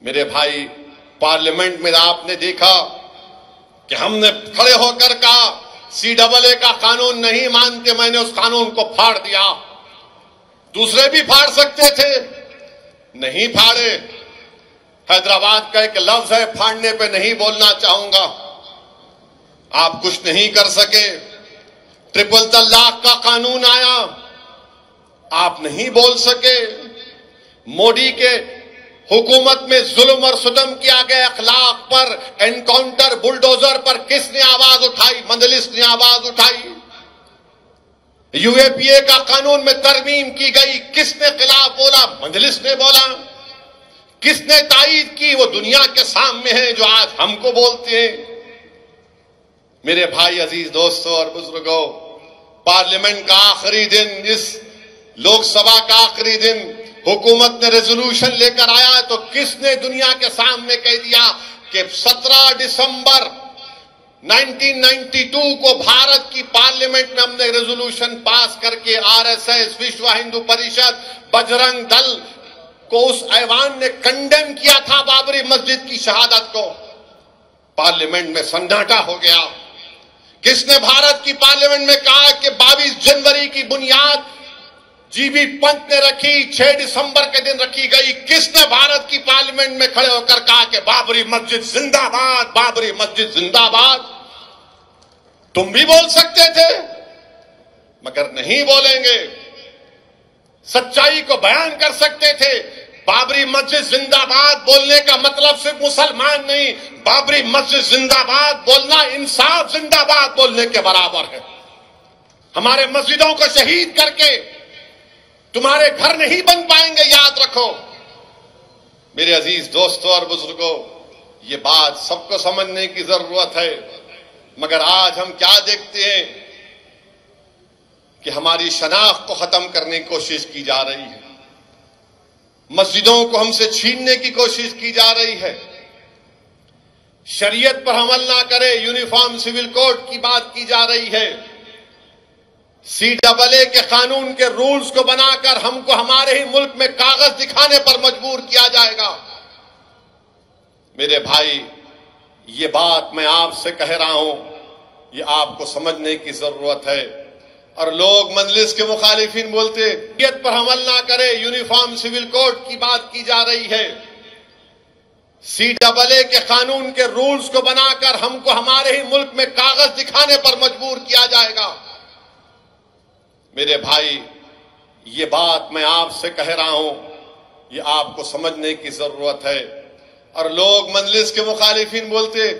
मेरे भाई, पार्लियामेंट में आपने देखा कि हमने खड़े होकर कहा CAA का कानून नहीं मानते, मैंने उस कानून को फाड़ दिया। दूसरे भी फाड़ सकते थे, नहीं फाड़े। हैदराबाद का एक लफ्ज है, फाड़ने पे नहीं बोलना चाहूंगा। आप कुछ नहीं कर सके। ट्रिपल तलाक का कानून आया, आप नहीं बोल सके। मोदी के हुकूमत में जुल्म और सुतम किया गया अखलाक पर, एनकाउंटर बुलडोजर पर किसने आवाज उठाई? मजलिस ने आवाज उठाई। UAPA का कानून में तरमीम की गई, किसने खिलाफ बोला? मजलिस ने बोला। किसने तायीद की? वो दुनिया के सामने है जो आज हमको बोलते हैं। मेरे भाई, अजीज दोस्तों और बुजुर्गों, पार्लियामेंट का आखिरी दिन, इस लोकसभा का आखिरी दिन हुकूमत ने रेजोल्यूशन लेकर आया तो किसने दुनिया के सामने कह दिया कि 17 दिसंबर 1992 को भारत की पार्लियामेंट में हमने रेजोल्यूशन पास करके RSS, विश्व हिंदू परिषद, बजरंग दल को उस ऐवान ने कंडेम किया था बाबरी मस्जिद की शहादत को। पार्लियामेंट में सन्नाटा हो गया। किसने भारत की पार्लियामेंट में कहा कि 22 जनवरी की बुनियाद GB पंत ने रखी, 6 दिसंबर के दिन रखी गई? किसने भारत की पार्लियामेंट में खड़े होकर कहा कि बाबरी मस्जिद जिंदाबाद, बाबरी मस्जिद जिंदाबाद? तुम भी बोल सकते थे, मगर नहीं बोलेंगे। सच्चाई को बयान कर सकते थे। बाबरी मस्जिद जिंदाबाद बोलने का मतलब सिर्फ मुसलमान नहीं, बाबरी मस्जिद जिंदाबाद बोलना इंसाफ जिंदाबाद बोलने के बराबर है। हमारे मस्जिदों को शहीद करके तुम्हारे घर नहीं बन पाएंगे, याद रखो। मेरे अजीज दोस्तों और बुजुर्गों, ये बात सबको समझने की जरूरत है। मगर आज हम क्या देखते हैं कि हमारी शनाख्त को खत्म करने की कोशिश की जा रही है। मस्जिदों को हमसे छीनने की कोशिश की जा रही है। शरीयत पर अमल ना करे, यूनिफॉर्म सिविल कोड की बात की जा रही है। CAA के कानून के रूल्स को बनाकर हमको हमारे ही मुल्क में कागज दिखाने पर मजबूर किया जाएगा। मेरे भाई, ये बात मैं आपसे कह रहा हूं, ये आपको समझने की जरूरत है। और लोग मजलिस के मुखालिफिन बोलते शरीयत पर अमल ना करे, यूनिफॉर्म सिविल कोड की बात की जा रही है। CAA के कानून के रूल्स को बनाकर हमको हमारे ही मुल्क में कागज दिखाने पर मजबूर किया जाएगा। मेरे भाई, ये बात मैं आपसे कह रहा हूं, ये आपको समझने की जरूरत है। और लोग मजलिस के मुखालिफिन बोलते